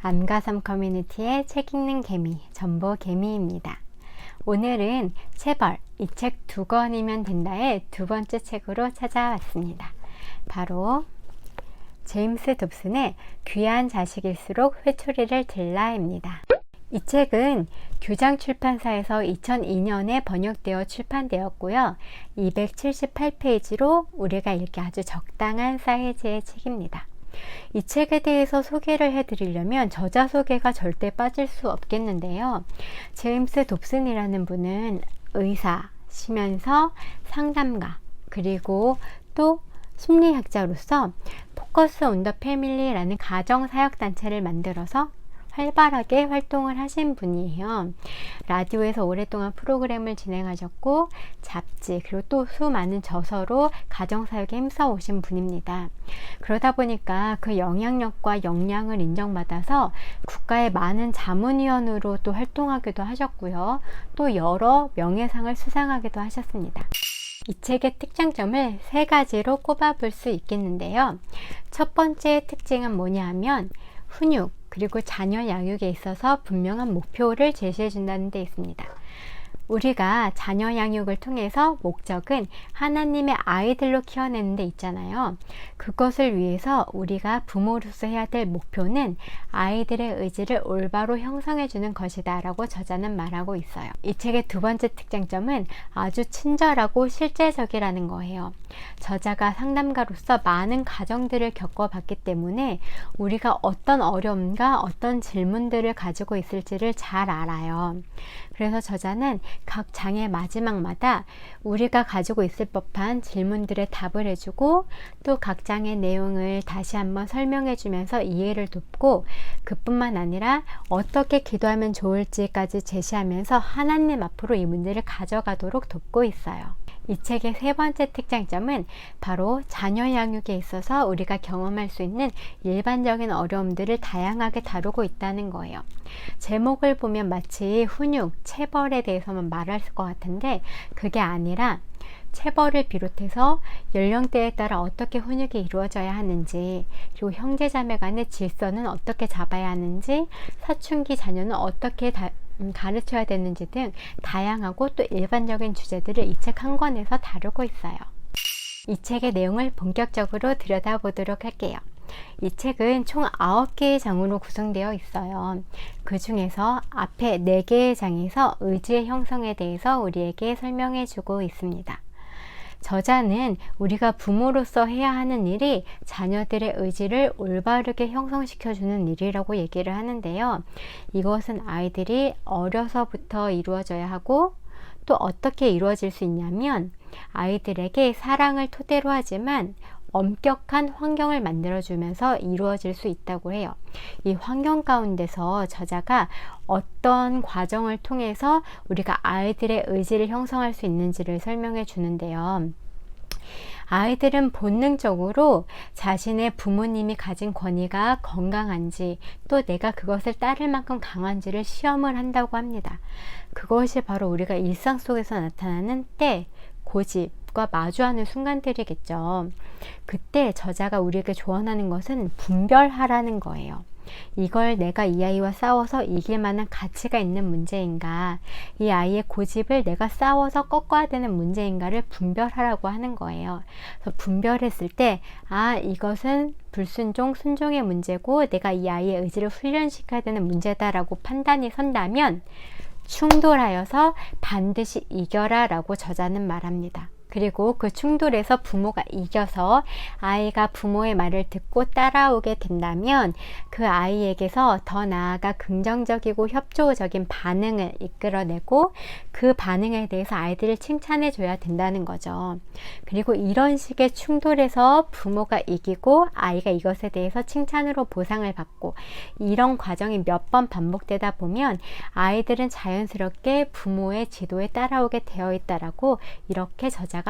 안가삼 커뮤니티의 책 읽는 개미, 전보개미입니다. 오늘은 체벌, 이 책 2권이면 된다의 두 번째 책으로 찾아왔습니다. 바로 제임스 dobson의 귀한 자식일수록 회초리를 들라입니다. 이 책은 규장 출판사에서 2002년에 번역되어 출판되었고요. 278페이지로 우리가 읽기 아주 적당한 사이즈의 책입니다. 이 책에 대해서 소개를 해드리려면 저자 소개가 절대 빠질 수 없겠는데요. 제임스 dobson이라는 분은 의사시면서 상담가, 그리고 또 심리학자로서 포커스 온 더 패밀리라는 가정사역단체를 만들어서 활발하게 활동을 하신 분이에요. 라디오에서 오랫동안 프로그램을 진행하셨고 잡지 그리고 또 수많은 저서로 가정사역에 힘써 오신 분입니다. 그러다 보니까 그 영향력과 역량을 인정받아서 국가의 많은 자문위원으로 또 활동하기도 하셨고요. 또 여러 명예상을 수상하기도 하셨습니다. 이 책의 특장점을 3가지로 꼽아볼 수 있겠는데요. 첫 번째 특징은 뭐냐 하면 훈육 그리고 자녀 양육에 있어서 분명한 목표를 제시해 준다는 데 있습니다. 우리가 자녀 양육을 통해서 목적은 하나님의 아이들로 키워내는 데 있잖아요. 그것을 위해서 우리가 부모로서 해야 될 목표는 아이들의 의지를 올바로 형성해 주는 것이다 라고 저자는 말하고 있어요. 이 책의 두 번째 특장점은 아주 친절하고 실제적이라는 거예요. 저자가 상담가로서 많은 가정들을 겪어봤기 때문에 우리가 어떤 어려움과 어떤 질문들을 가지고 있을지를 잘 알아요. 그래서 저자는 각 장의 마지막마다 우리가 가지고 있을 법한 질문들에 답을 해주고 또 각 장의 내용을 다시 한번 설명해 주면서 이해를 돕고 그뿐만 아니라 어떻게 기도하면 좋을지까지 제시하면서 하나님 앞으로 이 문제를 가져가도록 돕고 있어요. 이 책의 3번째 특장점은 바로 자녀 양육에 있어서 우리가 경험할 수 있는 일반적인 어려움들을 다양하게 다루고 있다는 거예요. 제목을 보면 마치 훈육, 체벌에 대해서만 말할 것 같은데 그게 아니라 체벌을 비롯해서 연령대에 따라 어떻게 훈육이 이루어져야 하는지, 그리고 형제자매 간의 질서는 어떻게 잡아야 하는지, 사춘기 자녀는 어떻게 가르쳐야 되는지 등 다양하고 또 일반적인 주제들을 이 책 한 권에서 다루고 있어요. 이 책의 내용을 본격적으로 들여다보도록 할게요. 이 책은 총 9개의 장으로 구성되어 있어요. 그 중에서 앞에 4개의 장에서 의지의 형성에 대해서 우리에게 설명해 주고 있습니다. 저자는 우리가 부모로서 해야 하는 일이 자녀들의 의지를 올바르게 형성시켜주는 일이라고 얘기를 하는데요. 이것은 아이들이 어려서부터 이루어져야 하고 또 어떻게 이루어질 수 있냐면 아이들에게 사랑을 토대로 하지만 엄격한 환경을 만들어주면서 이루어질 수 있다고 해요. 이 환경 가운데서 저자가 어떤 과정을 통해서 우리가 아이들의 의지를 형성할 수 있는지를 설명해 주는데요. 아이들은 본능적으로 자신의 부모님이 가진 권위가 건강한지 또 내가 그것을 따를 만큼 강한지를 시험을 한다고 합니다. 그것이 바로 우리가 일상 속에서 나타나는 때, 고집과 마주하는 순간들이겠죠. 그때 저자가 우리에게 조언하는 것은 분별하라는 거예요. 이걸 내가 이 아이와 싸워서 이길 만한 가치가 있는 문제인가, 이 아이의 고집을 내가 싸워서 꺾어야 되는 문제인가를 분별하라고 하는 거예요. 그래서 분별했을 때 이것은 불순종, 순종의 문제고 내가 이 아이의 의지를 훈련시켜야 되는 문제다라고 판단이 선다면 충돌하여서 반드시 이겨라 라고 저자는 말합니다. 그리고 그 충돌에서 부모가 이겨서 아이가 부모의 말을 듣고 따라오게 된다면 그 아이에게서 더 나아가 긍정적이고 협조적인 반응을 이끌어내고 그 반응에 대해서 아이들을 칭찬해 줘야 된다는 거죠. 그리고 이런 식의 충돌에서 부모가 이기고 아이가 이것에 대해서 칭찬으로 보상을 받고 이런 과정이 몇 번 반복되다 보면 아이들은 자연스럽게 부모의 지도에 따라오게 되어 있다라고 이렇게 저자가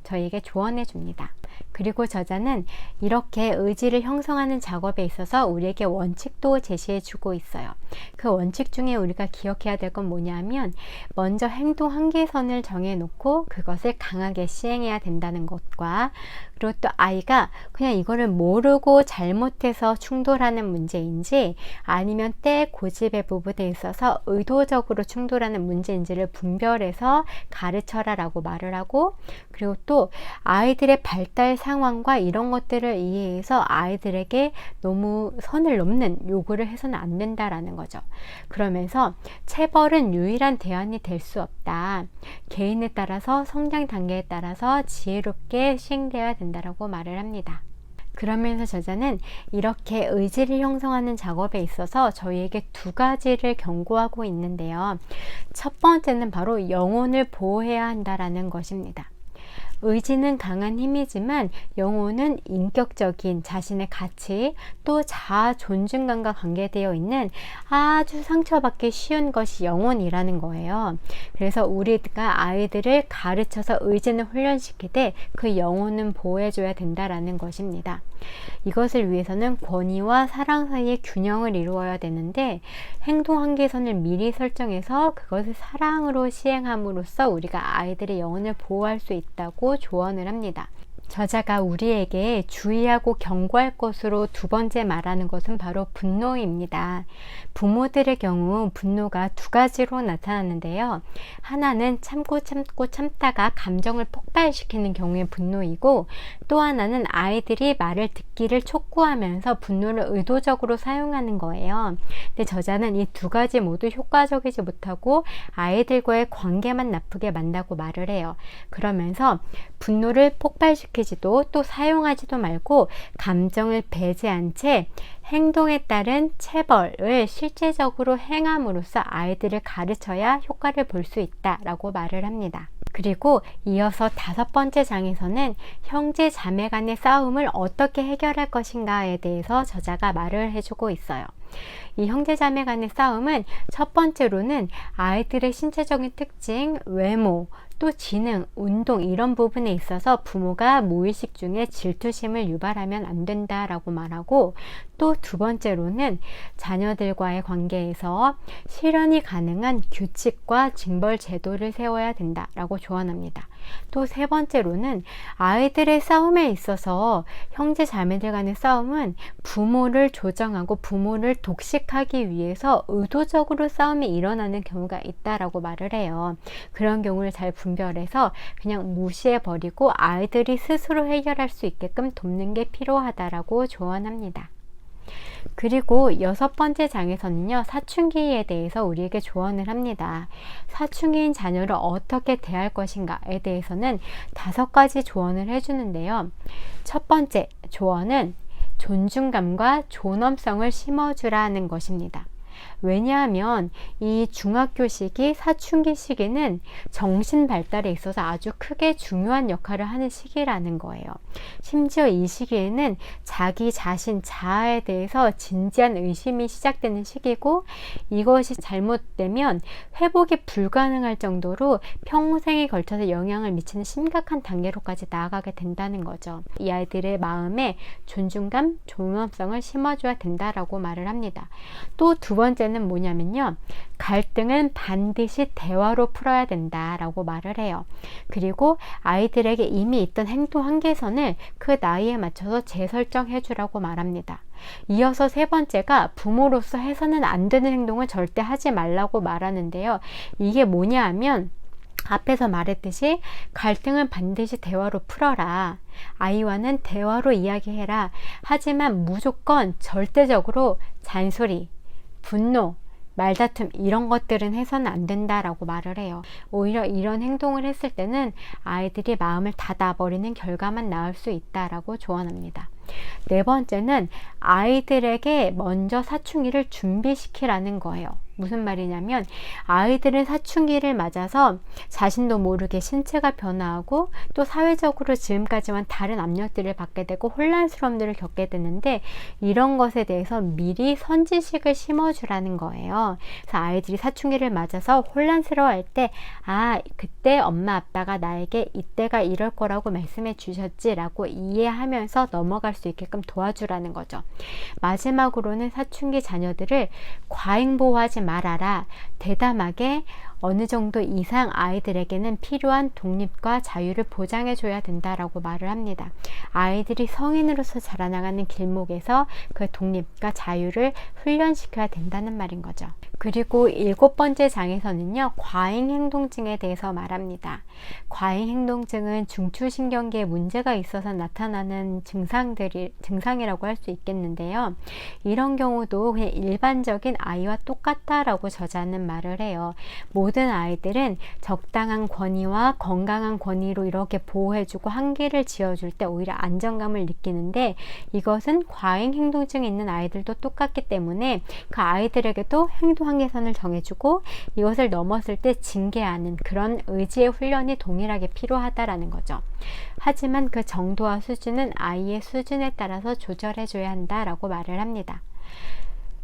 저에게 조언해 줍니다. 그리고 저자는 이렇게 의지를 형성하는 작업에 있어서 우리에게 원칙도 제시해 주고 있어요. 그 원칙 중에 우리가 기억해야 될 건 뭐냐면 먼저 행동 한계선을 정해놓고 그것을 강하게 시행해야 된다는 것과 그리고 또 아이가 그냥 이거를 모르고 잘못해서 충돌하는 문제인지 아니면 때 고집의 부분에 있어서 의도적으로 충돌하는 문제인지를 분별해서 가르쳐라 라고 말을 하고, 그리고 또 아이들의 발달 상황과 이런 것들을 이해해서 아이들에게 너무 선을 넘는 요구를 해서는 안 된다라는 거죠. 그러면서 체벌은 유일한 대안이 될 수 없다. 개인에 따라서 성장 단계에 따라서 지혜롭게 시행되어야 된다라고 말을 합니다. 그러면서 저자는 이렇게 의지를 형성하는 작업에 있어서 저희에게 두 가지를 경고하고 있는데요. 첫 번째는 바로 영혼을 보호해야 한다라는 것입니다. 의지는 강한 힘이지만 영혼은 인격적인 자신의 가치 또 자아 존중감과 관계되어 있는 아주 상처받기 쉬운 것이 영혼이라는 거예요. 그래서 우리가 아이들을 가르쳐서 의지는 훈련시키되 그 영혼은 보호해줘야 된다라는 것입니다. 이것을 위해서는 권위와 사랑 사이의 균형을 이루어야 되는데 행동 한계선을 미리 설정해서 그것을 사랑으로 시행함으로써 우리가 아이들의 영혼을 보호할 수 있다고 조언을 합니다. 저자가 우리에게 주의하고 경고할 것으로 두 번째 말하는 것은 바로 분노입니다. 부모들의 경우 분노가 두 가지로 나타나는데요. 하나는 참고 참다가 감정을 폭발시키는 경우의 분노이고, 또 하나는 아이들이 말을 듣기를 촉구하면서 분노를 의도적으로 사용하는 거예요. 근데 저자는 이 두 가지 모두 효과적이지 못하고 아이들과의 관계만 나쁘게 만다고 말을 해요. 그러면서 분노를 폭발시키지도 또 사용하지도 말고 감정을 배제한 채 행동에 따른 체벌을 실제적으로 행함으로써 아이들을 가르쳐야 효과를 볼 수 있다라고 말을 합니다. 그리고 이어서 다섯 번째 장에서는 형제 자매 간의 싸움을 어떻게 해결할 것인가에 대해서 저자가 말을 해주고 있어요. 이 형제 자매 간의 싸움은 첫 번째로는 아이들의 신체적인 특징, 외모, 또 지능, 운동 이런 부분에 있어서 부모가 무의식 중에 질투심을 유발하면 안 된다라고 말하고, 또 두 번째로는 자녀들과의 관계에서 실현이 가능한 규칙과 징벌 제도를 세워야 된다라고 조언합니다. 또 세 번째로는 아이들의 싸움에 있어서 형제 자매들 간의 싸움은 부모를 조정하고 부모를 독식하기 위해서 의도적으로 싸움이 일어나는 경우가 있다라고 말을 해요. 그런 경우를 잘 분별해서 그냥 무시해버리고 아이들이 스스로 해결할 수 있게끔 돕는 게 필요하다라고 조언합니다. 그리고 여섯 번째 장에서는요, 사춘기에 대해서 우리에게 조언을 합니다. 사춘기인 자녀를 어떻게 대할 것인가에 대해서는 다섯 가지 조언을 해주는데요. 첫 번째 조언은 존중감과 존엄성을 심어주라는 것입니다. 왜냐하면 이 중학교 시기, 사춘기 시기는 정신 발달에 있어서 아주 크게 중요한 역할을 하는 시기라는 거예요. 심지어 이 시기에는 자기 자신, 자아에 대해서 진지한 의심이 시작되는 시기고, 이것이 잘못되면 회복이 불가능할 정도로 평생에 걸쳐서 영향을 미치는 심각한 단계로까지 나아가게 된다는 거죠. 이 아이들의 마음에 존중감, 존엄성을 심어줘야 된다라고 말을 합니다. 또 두 번째는 뭐냐면요, 갈등은 반드시 대화로 풀어야 된다라고 말을 해요. 그리고 아이들에게 이미 있던 행동 한계선을 그 나이에 맞춰서 재설정해 주라고 말합니다. 이어서 세 번째가 부모로서 해서는 안 되는 행동을 절대 하지 말라고 말하는데요. 이게 뭐냐 하면 앞에서 말했듯이 갈등은 반드시 대화로 풀어라. 아이와는 대화로 이야기해라. 하지만 무조건 절대적으로 잔소리, 분노, 말다툼 이런 것들은 해서는 안 된다라고 말을 해요. 오히려 이런 행동을 했을 때는 아이들이 마음을 닫아버리는 결과만 나올 수 있다라고 조언합니다. 네 번째는 아이들에게 먼저 사춘기를 준비시키라는 거예요. 무슨 말이냐면 아이들은 사춘기를 맞아서 자신도 모르게 신체가 변화하고 또 사회적으로 지금까지와는 다른 압력들을 받게 되고 혼란스러움들을 겪게 되는데, 이런 것에 대해서 미리 선지식을 심어주라는 거예요. 그래서 아이들이 사춘기를 맞아서 혼란스러워할 때, 아, 그때 엄마 아빠가 나에게 이때가 이럴 거라고 말씀해 주셨지 라고 이해하면서 넘어갈 수 있게끔 도와주라는 거죠. 마지막으로는 사춘기 자녀들을 과잉보호하지 말아라. 대담하게 어느 정도 이상 아이들에게는 필요한 독립과 자유를 보장해 줘야 된다라고 말을 합니다. 아이들이 성인으로서 자라나가는 길목에서 그 독립과 자유를 훈련시켜야 된다는 말인 거죠. 그리고 7번째 장에서는요, 과잉행동증에 대해서 말합니다. 과잉행동증은 중추신경계에 문제가 있어서 나타나는 증상이라고 할 수 있겠는데요. 이런 경우도 그냥 일반적인 아이와 똑같다라고 저자는 말을 해요. 모든 아이들은 적당한 권위와 건강한 권위로 이렇게 보호해주고 한계를 지어줄 때 오히려 안정감을 느끼는데, 이것은 과잉행동증이 있는 아이들도 똑같기 때문에 그 아이들에게도 행동 한계선을 정해주고 이것을 넘었을 때 징계하는 그런 의지의 훈련이 동일하게 필요하다라는 거죠. 하지만 그 정도와 수준은 아이의 수준에 따라서 조절해줘야 한다라고 말을 합니다.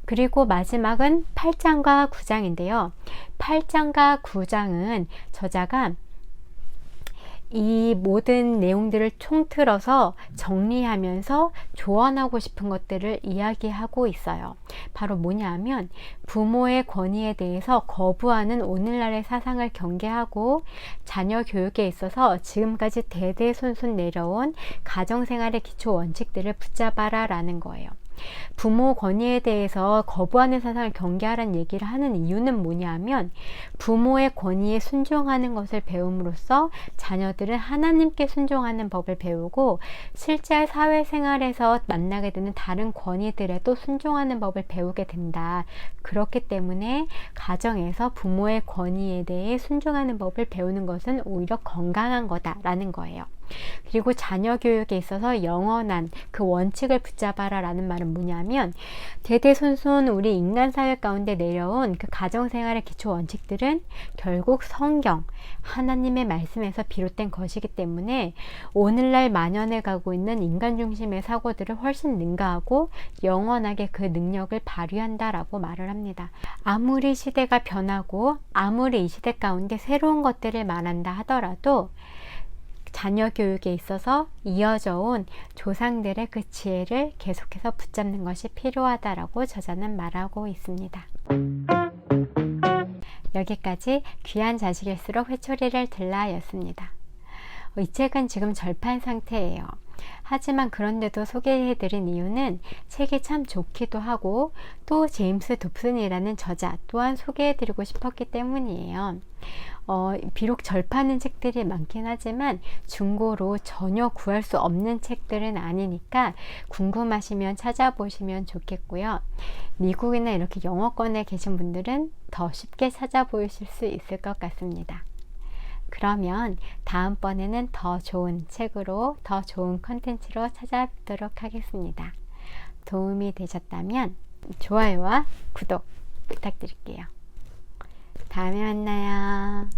그리고 마지막은 8장과 9장인데요. 8장과 9장은 저자가 이 모든 내용들을 총틀어서 정리하면서 조언하고 싶은 것들을 이야기하고 있어요. 바로 뭐냐면 부모의 권위에 대해서 거부하는 오늘날의 사상을 경계하고 자녀 교육에 있어서 지금까지 대대손손 내려온 가정생활의 기초 원칙들을 붙잡아라 라는 거예요. 부모 권위에 대해서 거부하는 사상을 경계하라는 얘기를 하는 이유는 뭐냐면 부모의 권위에 순종하는 것을 배움으로써 자녀들은 하나님께 순종하는 법을 배우고 실제 사회생활에서 만나게 되는 다른 권위들에도 순종하는 법을 배우게 된다. 그렇기 때문에 가정에서 부모의 권위에 대해 순종하는 법을 배우는 것은 오히려 건강한 거다라는 거예요. 그리고 자녀 교육에 있어서 영원한 그 원칙을 붙잡아라 라는 말은 뭐냐면 대대손손 우리 인간사회 가운데 내려온 그 가정생활의 기초 원칙들은 결국 성경, 하나님의 말씀에서 비롯된 것이기 때문에 오늘날 만연해 가고 있는 인간 중심의 사고들을 훨씬 능가하고 영원하게 그 능력을 발휘한다라고 말을 합니다. 아무리 시대가 변하고 아무리 이 시대 가운데 새로운 것들을 말한다 하더라도 자녀 교육에 있어서 이어져 온 조상들의 그 지혜를 계속해서 붙잡는 것이 필요하다라고 저자는 말하고 있습니다. 여기까지 귀한 자식일수록 회초리를 들라였습니다. 이 책은 지금 절판 상태예요. 하지만 그런데도 소개해드린 이유는 책이 참 좋기도 하고 또 제임스 dobson이라는 저자 또한 소개해드리고 싶었기 때문이에요. 비록 절판은 책들이 많긴 하지만 중고로 전혀 구할 수 없는 책들은 아니니까 궁금하시면 찾아보시면 좋겠고요. 미국이나 이렇게 영어권에 계신 분들은 더 쉽게 찾아보실 수 있을 것 같습니다. 그러면 다음번에는 더 좋은 책으로 더 좋은 컨텐츠로 찾아뵙도록 하겠습니다. 도움이 되셨다면 좋아요와 구독 부탁드릴게요. 다음에 만나요.